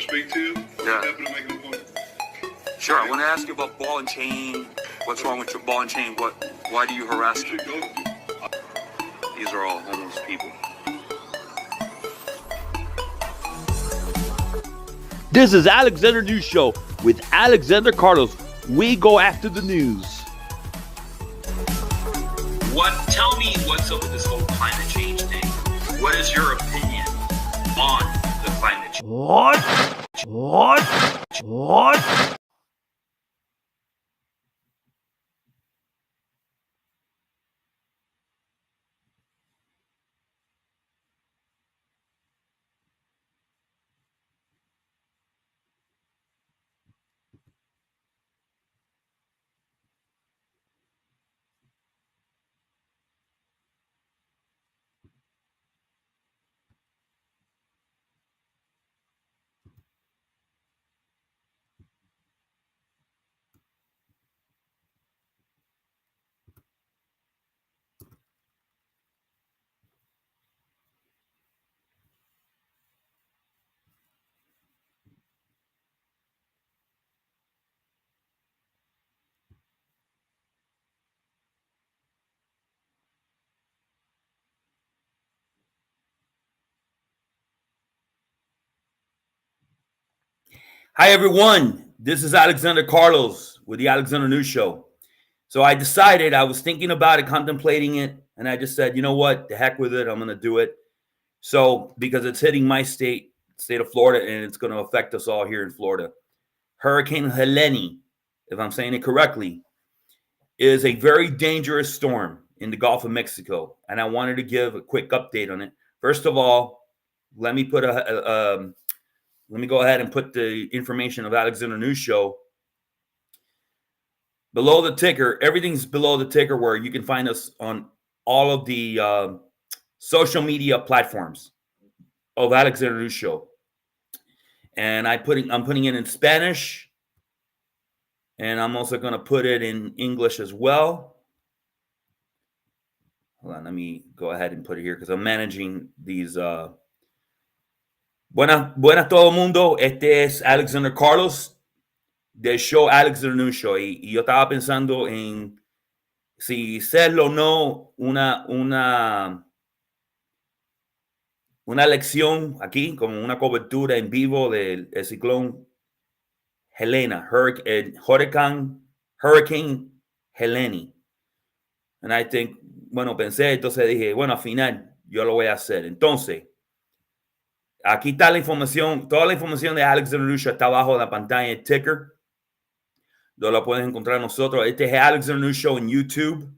speak to you? Yeah. I'm happy to make an appointment. Sure, I want to ask you about ball and chain. What's wrong with your ball and chain? Why do you harass You them? should go. These are all homeless people. This is Alexander News Show with Alexander Carlos. We go after the news. Tell me what's up with this whole climate change thing. What is your opinion on the climate change? What? Hi, everyone. This is Alexander Carlos with the Alexander News Show. So I decided, I was thinking about it, contemplating it, and I just said, you know what? The heck with it. I'm going to do it. So because it's hitting my state of Florida, and it's going to affect us all here in Florida. Hurricane Helene, if I'm saying it correctly, is a very dangerous storm in the Gulf of Mexico. And I wanted to give a quick update on it. First of all, let me go ahead and put the information of Alexander News Show below the ticker. Everything's below the ticker where you can find us on all of the social media platforms of Alexander News Show. And I'm putting it in Spanish, and I'm also going to put it in English as well. Hold on, let me go ahead and put it here because I'm managing these. Buenas todo mundo. Este es Alexander Carlos del show Alexander News Show. Y yo estaba pensando en si serlo o no una lección aquí, como una cobertura en vivo del ciclón Helene, Hurricane Helene. And I think, pensé, entonces dije, al final yo lo voy a hacer. Entonces, aquí está la información, toda la información de Alexander News Show está abajo de la pantalla de ticker. Lo pueden encontrar nosotros. Este es Alexander News Show en YouTube.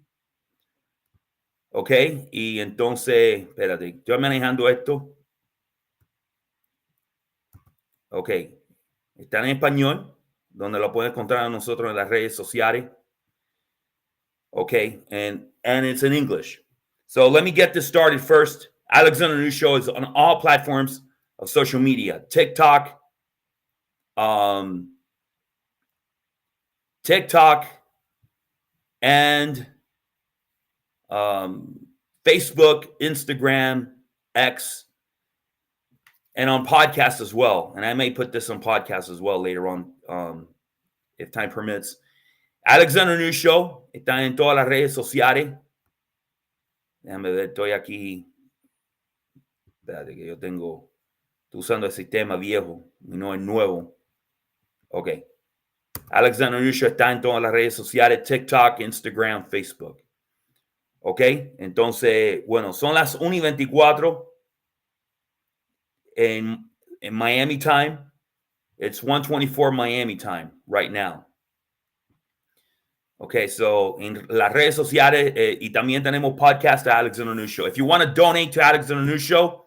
Ok, y entonces, espérate, estoy manejando esto. Ok, está en español, donde lo pueden encontrar a nosotros en las redes sociales. Okay, and it's in English. So let me get this started first. Alexander News Show is on all platforms of social media: TikTok, and Facebook, Instagram, X, and on podcasts as well. And I may put this on podcast as well later on, if time permits. Alexander News Show está en todas las redes sociales. Déjame ver, estoy aquí. Espérate que yo estoy usando el sistema viejo y no el nuevo. Ok. Alexander News Show está en todas las redes sociales: TikTok, Instagram, Facebook. Ok. Entonces, son las 1:24 en Miami time. It's 1:24 Miami time right now. Okay, so en las redes sociales y también tenemos podcast de Alexander News Show. If you want to donate to Alexander News Show,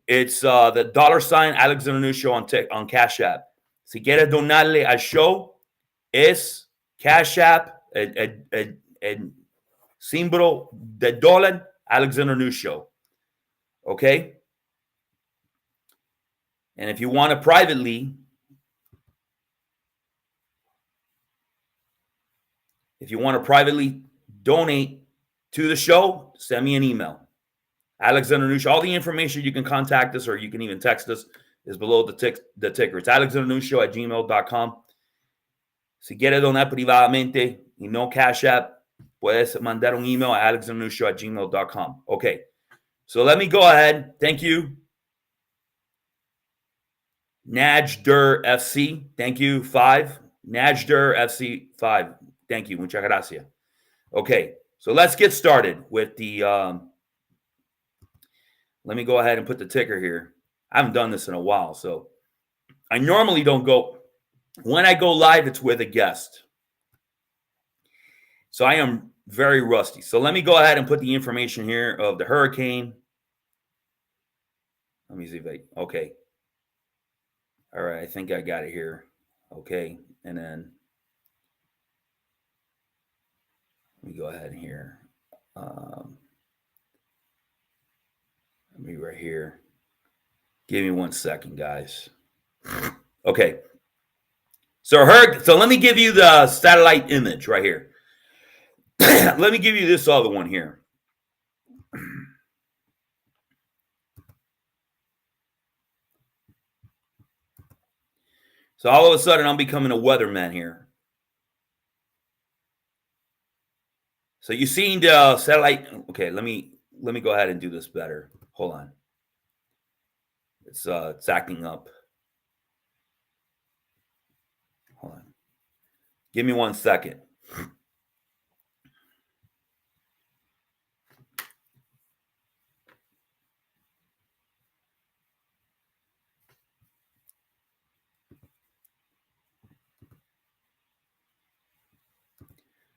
it's the $ Alexander News Show on Cash App. Si quieres donarle al show, es Cash App, el símbolo de dólar, Alexander News Show. Okay? And if you want to privately, donate to the show, send me an email. Alexander News Show. All the information, you can contact us or you can even text us. is below the ticker. It's alexandernewsshow@gmail.com. Si quieres donar privadamente y no Cash App, puedes mandar un email at alexandernewsshow@gmail.com. Okay, so let me go ahead. Thank you. Najder FC, thank you. 5. Najder FC 5, thank you. Muchas gracias. Okay, so let's get started with the, let me go ahead and put the ticker here. I haven't done this in a while, so I normally don't go. When I go live, it's with a guest. So I am very rusty. So let me go ahead and put the information here of the hurricane. Let me see if okay. All right, I think I got it here. Okay, and then let me go ahead here. Let me right here. Give me 1 second, guys. Okay. So let me give you the satellite image right here. Let me give you this other one here. So all of a sudden, I'm becoming a weatherman here. So you seen the satellite? Okay, let me go ahead and do this better. Hold on. It's acting up. Hold on. Give me 1 second.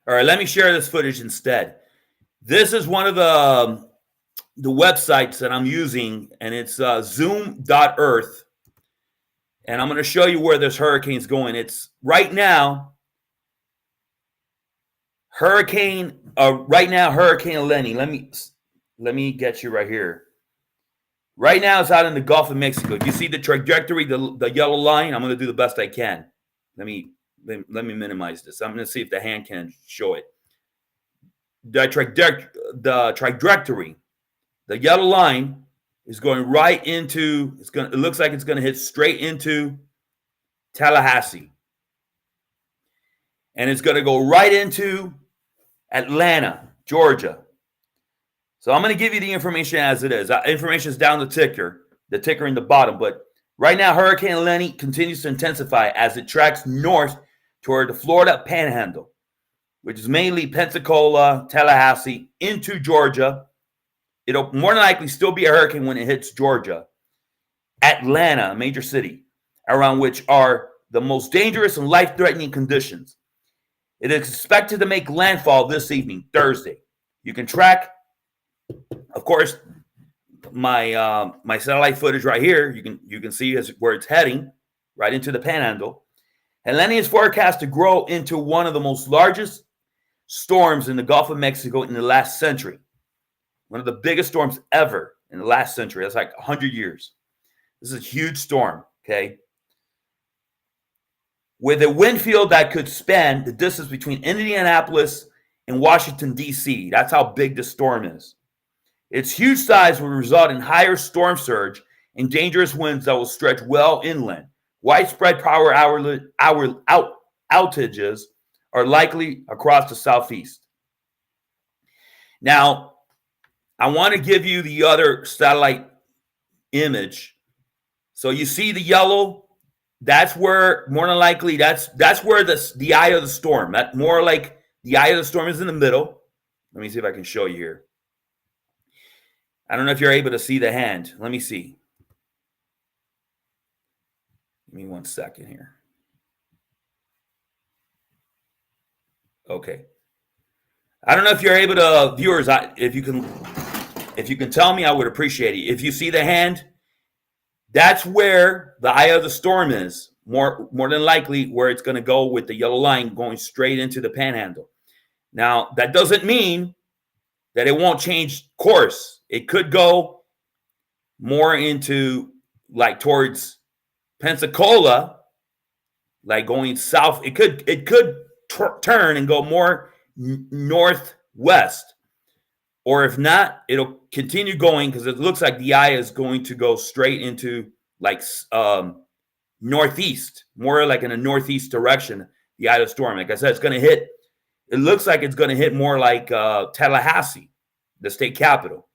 All right, let me share this footage instead. This is one of the websites that I'm using, and it's zoom.earth. And I'm going to show you where this hurricane's going. It's right now, Hurricane Helene. Let me get you right here. Right now, it's out in the Gulf of Mexico. You see the trajectory, the yellow line? I'm going to do the best I can. Let me minimize this. I'm going to see if the hand can show it. The trajectory, the yellow line is going right into, it looks like it's going to hit straight into Tallahassee. And it's going to go right into Atlanta, Georgia. So I'm going to give you the information as it is. Information is down the ticker in the bottom. But right now, Hurricane Helene continues to intensify as it tracks north toward the Florida Panhandle, which is mainly Pensacola, Tallahassee, into Georgia. It'll more than likely still be a hurricane when it hits Georgia. Atlanta, a major city, around which are the most dangerous and life-threatening conditions. It is expected to make landfall this evening, Thursday. You can track, of course, my satellite footage right here. You can see where it's heading, right into the Panhandle. Helene is forecast to grow into one of the most largest storms in the Gulf of Mexico in the last century. One of the biggest storms ever in the last century. That's like 100 years. This is a huge storm, okay? With a wind field that could span the distance between Indianapolis and Washington, D.C. That's how big this storm is. Its huge size will result in higher storm surge and dangerous winds that will stretch well inland. Widespread power outages are likely across the southeast. Now, I want to give you the other satellite image. So you see the yellow? That's where, more than likely, that's where the eye of the storm. That more like the eye of the storm is in the middle. Let me see if I can show you here. I don't know if you're able to see the hand. Let me see. Give me 1 second here. Okay. I don't know if you're able to, viewers, if you can tell me, I would appreciate it. If you see the hand, that's where the eye of the storm is. More than likely where it's going to go with the yellow line going straight into the Panhandle. Now, that doesn't mean that it won't change course. It could go more into like towards Pensacola, like going south. It could turn and go more northwest, or if not, it'll continue going because it looks like the eye is going to go straight into like northeast, more like in a northeast direction, the eye of the storm. Like I said, it's going to hit, it looks like it's going to hit more like Tallahassee, the state capital,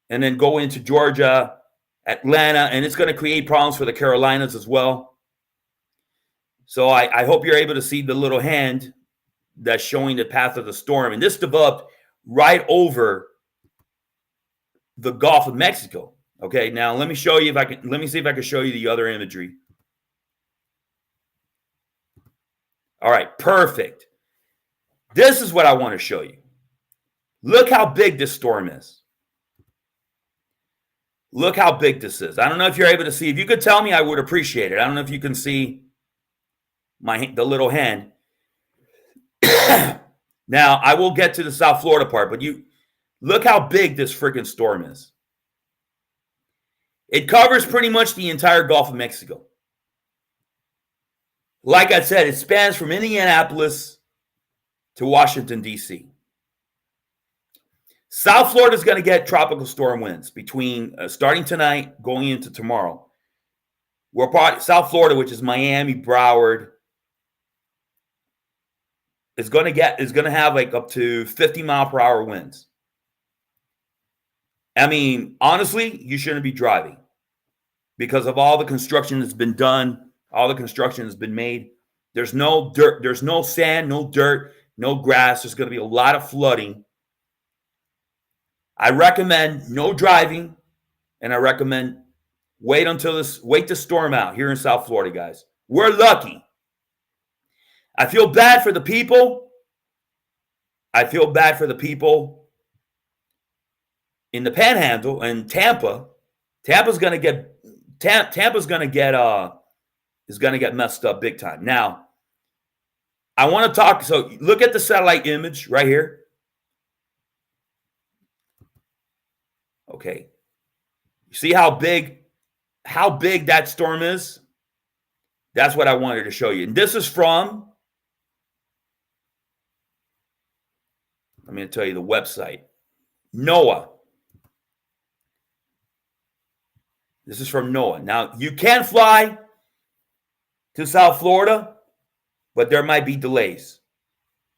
and then go into Georgia, Atlanta, and it's going to create problems for the Carolinas as well. So I hope you're able to see the little hand that's showing the path of the storm. And this developed right over the Gulf of Mexico. Okay, now let me show you let me see if I can show you the other imagery. All right, perfect. This is what I want to show you. Look how big this storm is. Look how big this is. I don't know if you're able to see. If you could tell me, I would appreciate it. I don't know if you can see the little hand. Now, I will get to the South Florida part, but you look how big this freaking storm is. It covers pretty much the entire Gulf of Mexico. Like I said, it spans from Indianapolis to Washington, D.C. South Florida is going to get tropical storm winds between starting tonight, going into tomorrow. South Florida, which is Miami, Broward, is going to have like up to 50 mile per hour winds. I mean, honestly, you shouldn't be driving because of all the construction that's been done, all the construction that's been made. There's no dirt, there's no sand, no dirt, no grass. There's going to be a lot of flooding. I recommend no driving, and I recommend wait the storm out here in South Florida, guys. We're lucky. I feel bad for the people. I feel bad for the people in the Panhandle and Tampa. Tampa's going to get messed up big time. Now, I want to talk. So look at the satellite image right here. Okay. You see how big that storm is? That's what I wanted to show you. And this is from, I'm going to tell you the website, NOAA. This is from NOAA. Now, you can fly to South Florida, but there might be delays.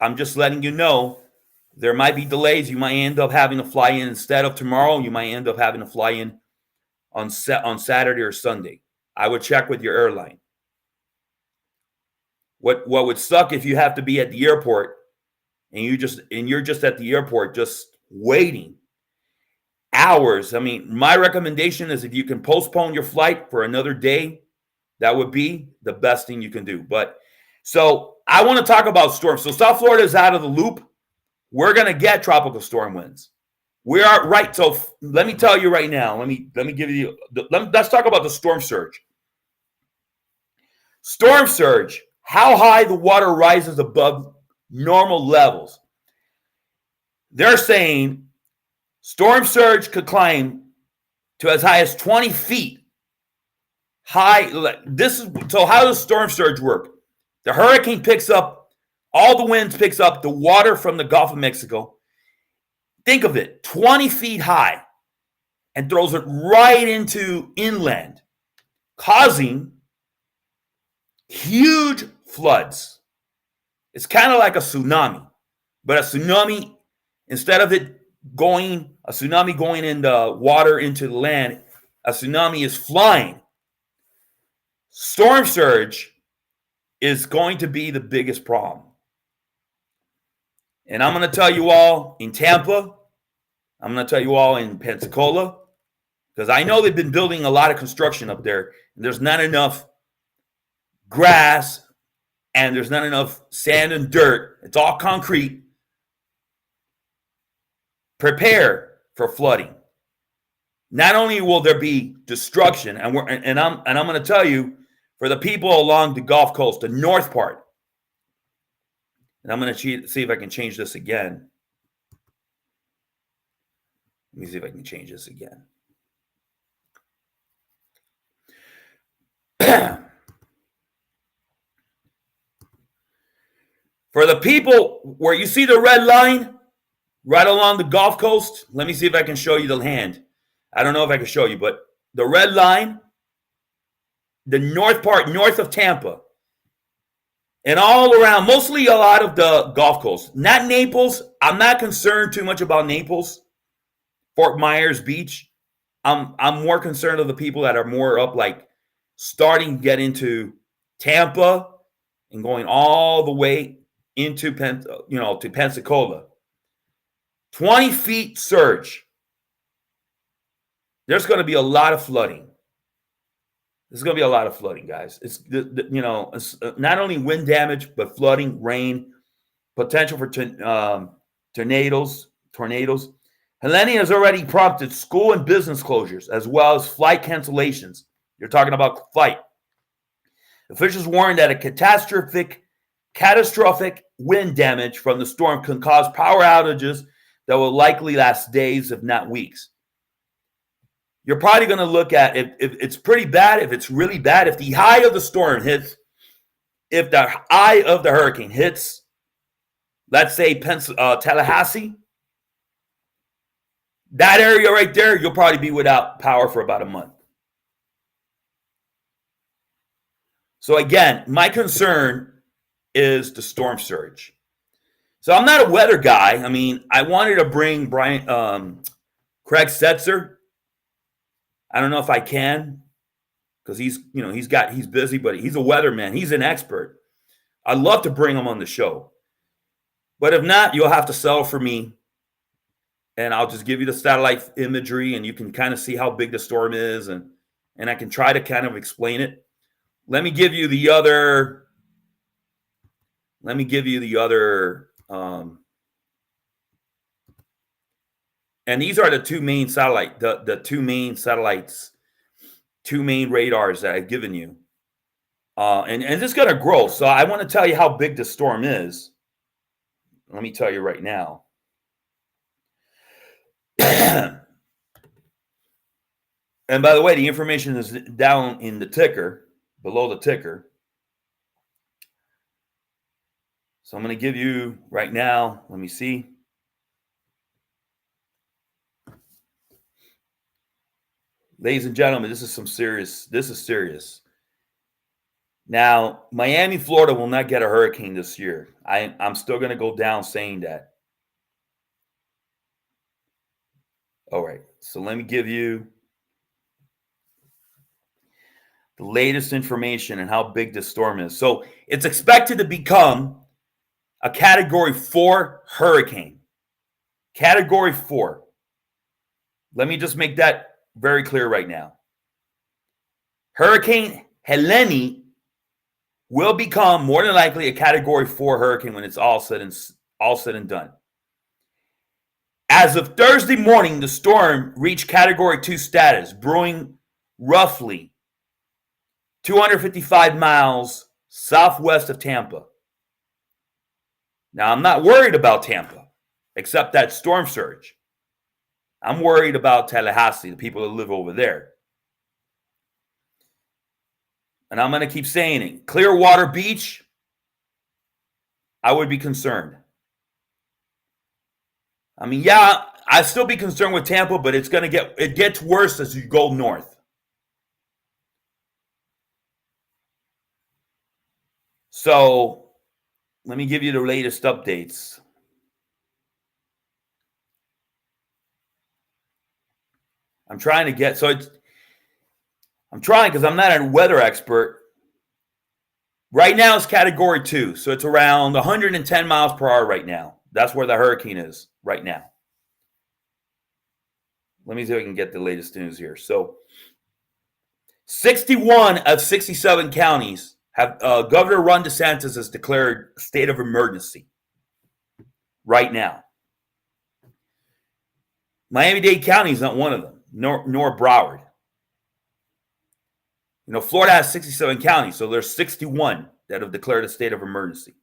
I'm just letting you know there might be delays. You might end up having to fly in instead of tomorrow. You might end up having to fly in on Saturday or Sunday. I would check with your airline. What would suck if you have to be at the airport and you're just at the airport just waiting hours. I mean, my recommendation is if you can postpone your flight for another day, that would be the best thing you can do. But so I want to talk about storms. So South Florida is out of the loop. We're going to get tropical storm winds. We are right. So let me tell you right now. Let me give you. Let's talk about the storm surge. Storm surge. How high the water rises above normal levels. They're saying storm surge could climb to as high as 20 feet high. So how does storm surge work? The hurricane picks up. All the winds picks up the water from the Gulf of Mexico. Think of it, 20 feet high, and throws it right into inland, causing huge floods. It's kind of like a tsunami, but a tsunami, instead of a tsunami going in the water into the land, a tsunami is flying. Storm surge is going to be the biggest problem. And I'm going to tell you all in Tampa, I'm going to tell you all in Pensacola, because I know they've been building a lot of construction up there, and there's not enough grass, and there's not enough sand and dirt. It's all concrete. Prepare for flooding. Not only will there be destruction, and I'm going to tell you, for the people along the Gulf Coast, the north part, and I'm going to see if I can change this again. Let me see if I can change this again. For the people where you see the red line right along the Gulf Coast, let me see if I can show you the hand. I don't know if I can show you, but the red line the north part, north of Tampa, and all around, mostly a lot of the Gulf Coast. Not Naples. I'm not concerned too much about Naples, Fort Myers Beach. I'm more concerned of the people that are more up, like starting to get into Tampa and going all the way into to Pensacola. 20 feet surge. There's going to be a lot of flooding. There's going to be a lot of flooding, guys. It's it's not only wind damage, but flooding, rain, potential for tornadoes. Helene has already prompted school and business closures, as well as flight cancellations. You're talking about flight. Officials warned that a catastrophic wind damage from the storm can cause power outages that will likely last days, if not weeks. You're probably going to look at if it's pretty bad, if it's really bad, if the eye of the storm hits, if the eye of the hurricane hits, let's say Tallahassee, that area right there, you'll probably be without power for about a month. So again, my concern is the storm surge. So I'm not a weather guy. I mean, I wanted to bring Craig Setzer. I don't know if I can, because he's busy, but he's a weatherman. He's an expert. I'd love to bring him on the show. But if not, you'll have to settle for me. And I'll just give you the satellite imagery, and you can kind of see how big the storm is, and I can try to kind of explain it. Let me give you the other. And these are the two main radars that I've given you. And it's going to grow. So I want to tell you how big the storm is. Let me tell you right now. And by the way, the information is down in the ticker, below the ticker. So I'm going to give you right now, let me see. Ladies and gentlemen, this is serious. Now, Miami, Florida will not get a hurricane this year. I'm still going to go down saying that. All right, so let me give you the latest information and how big this storm is. So it's expected to become a Category 4 hurricane. Category 4. Let me just make that very clear right now. Hurricane Helene will become more than likely a Category 4 hurricane when it's all said and done. As of Thursday morning, the storm reached Category 2 status, brewing roughly 255 miles southwest of Tampa. Now, I'm not worried about Tampa, except that storm surge. I'm worried about Tallahassee, the people that live over there. And I'm going to keep saying it. Clearwater Beach, I would be concerned. I mean, yeah, I'd still be concerned with Tampa, but it gets worse as you go north. So let me give you the latest updates. I'm trying because I'm not a weather expert. Right now it's Category 2, so it's around 110 miles per hour right now. That's where the hurricane is right now. Let me see if I can get the latest news here. So 61 of 67 counties have Governor Ron DeSantis has declared a state of emergency right now. Miami-Dade County is not one of them, nor Broward. You know, Florida has 67 counties, so there's 61 that have declared a state of emergency.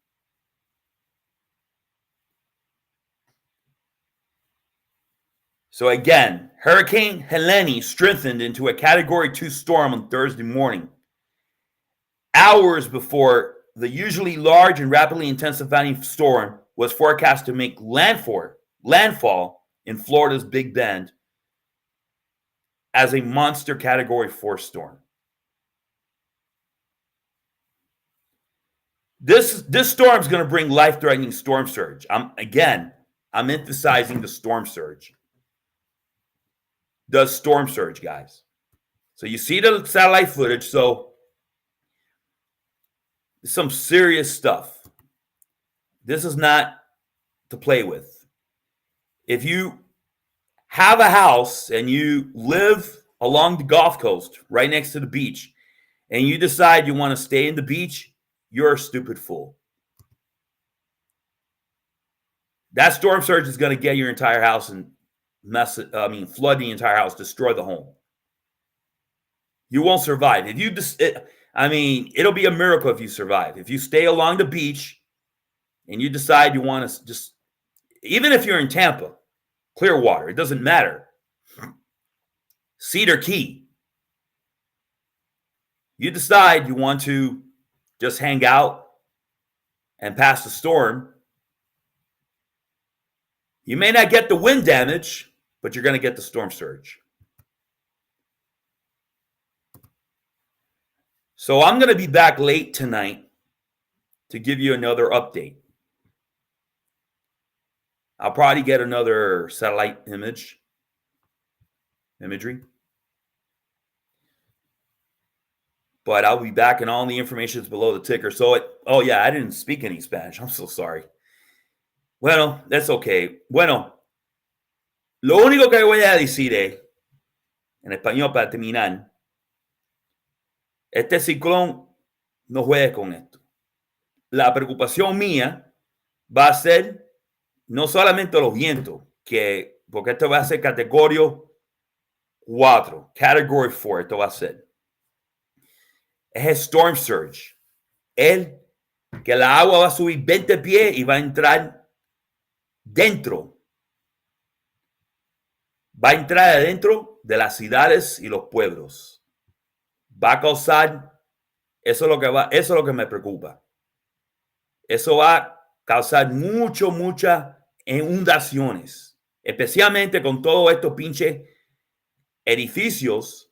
So again, Hurricane Helene strengthened into a Category 2 storm on Thursday morning, hours before the usually large and rapidly intensifying storm was forecast to make landfall in Florida's Big Bend as a monster Category 4 storm. This storm is going to bring life-threatening storm surge. I'm emphasizing the storm surge. The storm surge, guys. So you see the satellite footage. So some serious stuff. This is not to play with. If you have a house and you live along the Gulf Coast, right next to the beach, and you decide you want to stay in the beach, you're a stupid fool. That storm surge is going to get your entire house and flood the entire house, destroy the home. You won't survive. It'll be a miracle if you survive. If you stay along the beach and you decide you want to just, even if you're in Tampa, Clearwater, it doesn't matter. Cedar Key. You decide you want to just hang out and pass the storm. You may not get the wind damage, but you're going to get the storm surge. So I'm going to be back late tonight to give you another update. I'll probably get another satellite imagery. But I'll be back and all the information is below the ticker. I didn't speak any Spanish. I'm so sorry. Bueno, that's okay. Bueno, lo único que voy a decir es, en español para terminar, este ciclón no juegue con esto. La preocupación mía va a ser no solamente los vientos, porque esto va a ser categoría 4, category 4, esto va a ser. Es el storm surge. Que la agua va a subir 20 pies y va a entrar dentro. Va a entrar adentro de las ciudades y los pueblos. Va a causar, eso es lo que me preocupa. Eso va a causar muchas inundaciones, especialmente con todos estos pinches edificios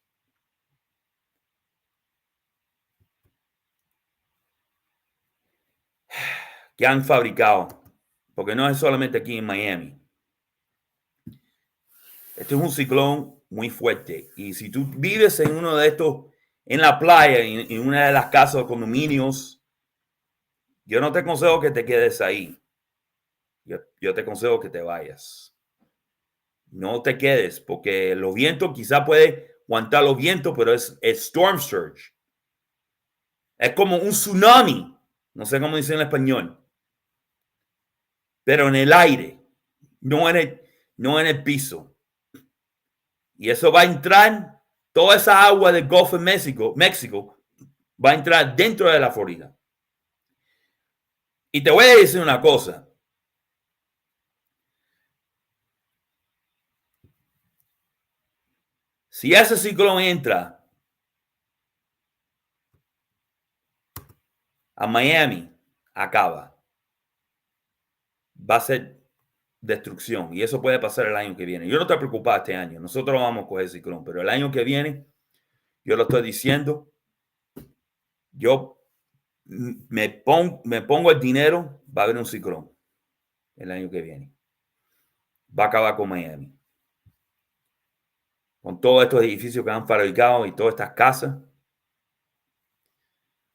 que han fabricado, porque no es solamente aquí en Miami. Este es un ciclón muy fuerte. Y si tú vives en uno de estos, en la playa, en una de las casas o condominios, yo no te aconsejo que te quedes ahí. Yo te aconsejo que te vayas. No te quedes, porque los vientos, quizá puede aguantar los vientos, pero es storm surge. Es como un tsunami. No sé cómo dice en español. Pero en el aire, no en el piso. Y eso va a entrar, toda esa agua del Golfo de México va a entrar dentro de la Florida. Y te voy a decir una cosa. Si ese ciclón entra a Miami, acaba. Va a ser destrucción. Y eso puede pasar el año que viene. Yo no estoy preocupado este año. Nosotros vamos a coger ciclón. Pero el año que viene, yo lo estoy diciendo, yo me pongo el dinero, va a haber un ciclón el año que viene. Va a acabar con Miami. Con todos estos edificios que han fabricado y todas estas casas.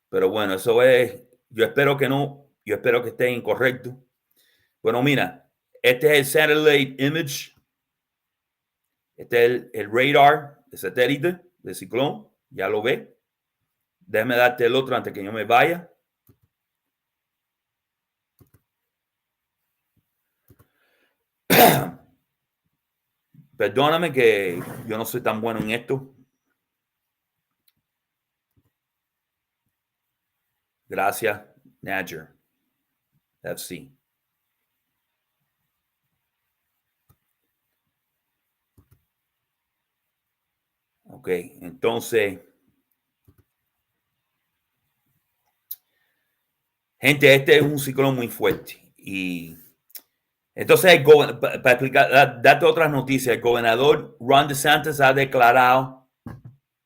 Pero bueno, eso es, yo espero que no, yo espero que esté incorrecto. Bueno, mira, este es el satellite image. Este es el radar de satélite de ciclón. Ya lo ve. Déjame darte el otro antes que yo me vaya. Perdóname que yo no soy tan bueno en esto. Gracias, Nadger. FC. Ok, entonces, gente, este es un ciclón muy fuerte. Y entonces, para explicar, date otras noticias, el gobernador Ron DeSantis ha declarado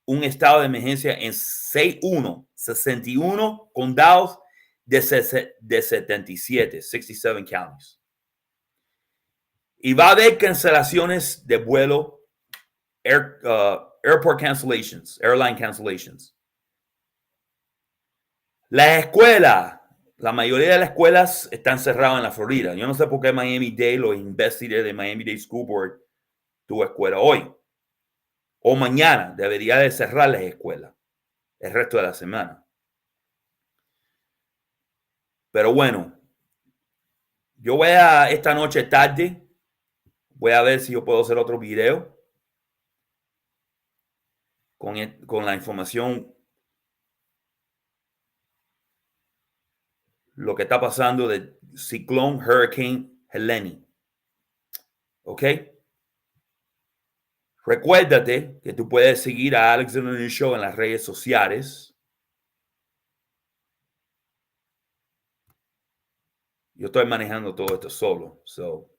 un estado de emergencia en 61 condados de 77, 67 counties. Y va a haber cancelaciones de vuelo, airport cancellations, airline cancellations. Las escuelas, la mayoría de las escuelas están cerradas en la Florida. Yo no sé por qué Miami-Dade, los investigadores de Miami-Dade School Board, tuvo escuela hoy. O mañana debería de cerrar las escuelas el resto de la semana. Pero bueno, yo voy a esta noche tarde, voy a ver si yo puedo hacer otro video con la información, lo que está pasando del ciclón Hurricane Helene. ¿Ok? Recuérdate que tú puedes seguir a Alex and the News Show en las redes sociales. Yo estoy manejando todo esto solo. So,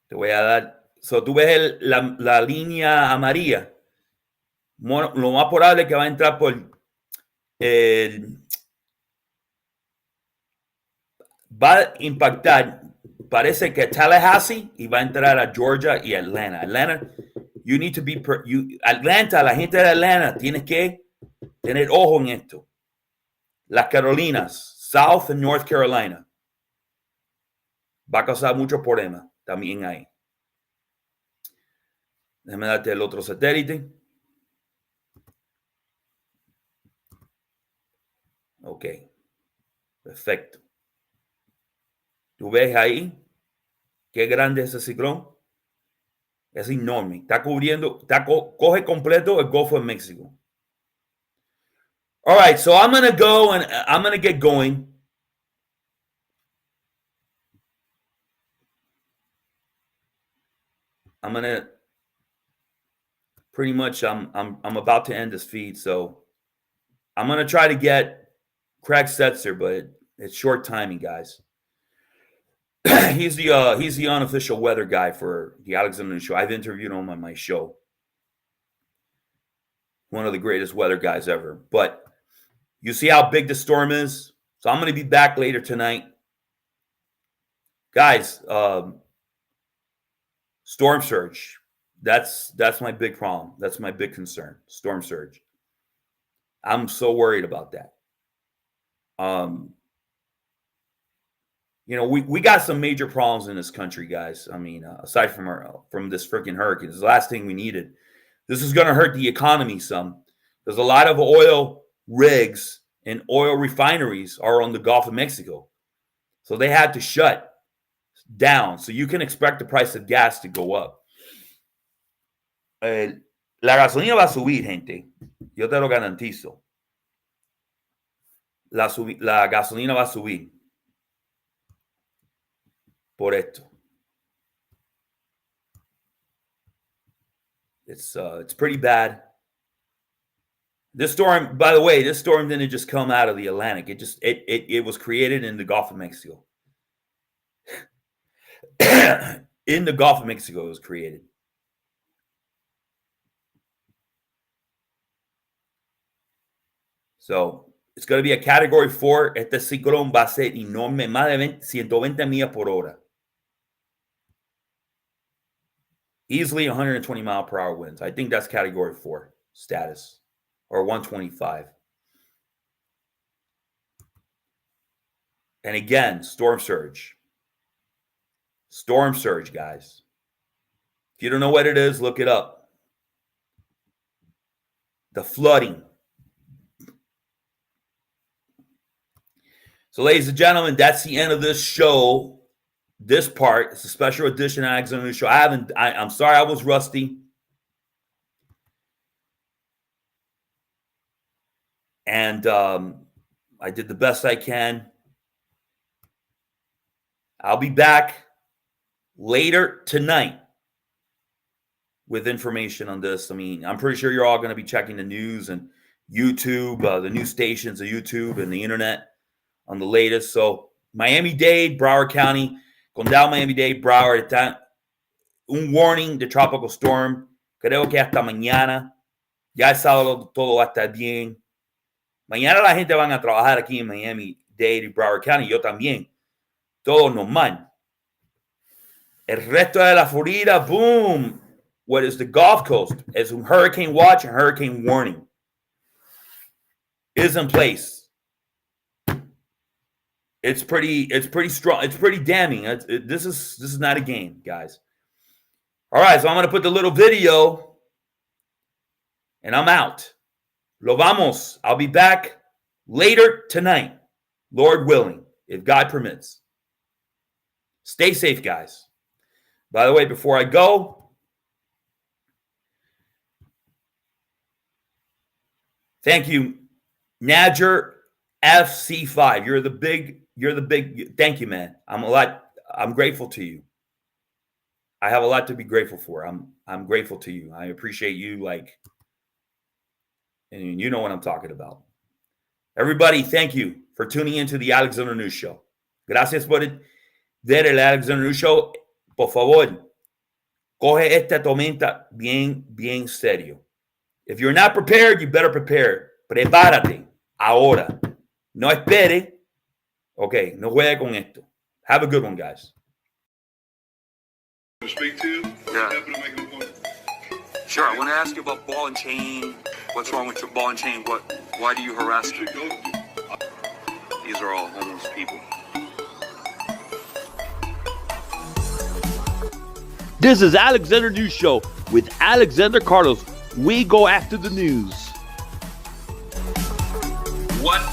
te voy a dar. So, tú ves la línea amarilla. Lo más probable es que va a entrar por va a impactar. Parece que Tallahassee y va a entrar a Georgia y Atlanta. Atlanta, Atlanta, la gente de Atlanta, tienes que tener ojo en esto. Las Carolinas, South and North Carolina, va a causar muchos problemas también ahí. Déjame darte el otro satélite. Ok, perfecto. ¿Tú ves ahí qué grande es ese ciclón? Es enorme. Está cubriendo, coge completo el Golfo de México. All right, so I'm going to go and I'm going to get going. I'm going to pretty much I'm about to end this feed, so I'm going to try to get Craig Setzer, but it's short timing, guys. He's the unofficial weather guy for the Alexander News Show. I've interviewed him on my show. One of the greatest weather guys ever. But you see how big the storm is? So I'm going to be back later tonight. Guys, storm surge. That's my big problem. That's my big concern. Storm surge. I'm so worried about that. You know, we got some major problems in this country, guys. I mean, aside from this freaking hurricane, it's the last thing we needed. This is going to hurt the economy some. There's a lot of oil rigs and oil refineries are on the Gulf of Mexico. So they had to shut down. So you can expect the price of gas to go up. La gasolina va a subir, gente. Yo te lo garantizo. La gasolina va a subir. Por esto. It's pretty bad. This storm, by the way, this storm didn't just come out of the Atlantic. It was created in the Gulf of Mexico. In the Gulf of Mexico, it was created. So it's going to be a Category 4. Este ciclón va a ser enorme, más de 120 millas por hora. Easily 120 mile per hour winds. I think that's Category 4 status, or 125. And again, storm surge. Storm surge, guys. If you don't know what it is, look it up. The flooding. So, ladies and gentlemen, that's the end of this show. This part, it's a special edition of Alexander News Show. I'm sorry I was rusty. And I did the best I can. I'll be back later tonight with information on this. I mean, I'm pretty sure you're all going to be checking the news and YouTube, the news stations of YouTube and the internet on the latest. So, Miami-Dade, Broward County, Condado Miami-Dade, Broward, está un warning de tropical storm. Creo que hasta mañana. Ya el sábado todo va a estar bien. Mañana la gente van a trabajar aquí en Miami-Dade y Broward County. Yo también. Todo normal. El resto de la Florida, boom. What is the Gulf Coast? Es un hurricane watch and hurricane warning. Is in place. It's pretty strong. It's pretty damning. This is not a game, guys. All right, so I'm going to put the little video and I'm out. Lo vamos. I'll be back later tonight, Lord willing, if God permits. Stay safe, guys. By the way, before I go, thank you, Nadger FC5. You're the big, thank you, man. I'm grateful to you. I have a lot to be grateful for. I'm grateful to you. I appreciate you, and you know what I'm talking about. Everybody, thank you for tuning into the Alexander News Show. Gracias por ver el Alexander News Show. Por favor, coge esta tormenta bien serio. If you're not prepared, you better prepare. Prepárate ahora. No espere. Okay, no juegue con esto. Have a good one, guys. To speak to? Yeah. Happy to make an appointment. Sure, I want to ask you about ball and chain. What's wrong with your ball and chain? Why do you harass You should people? go. These are all homeless people. This is Alexander News Show with Alexander Carlos. We go after the news.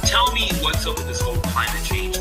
Tell me what's up with this whole climate change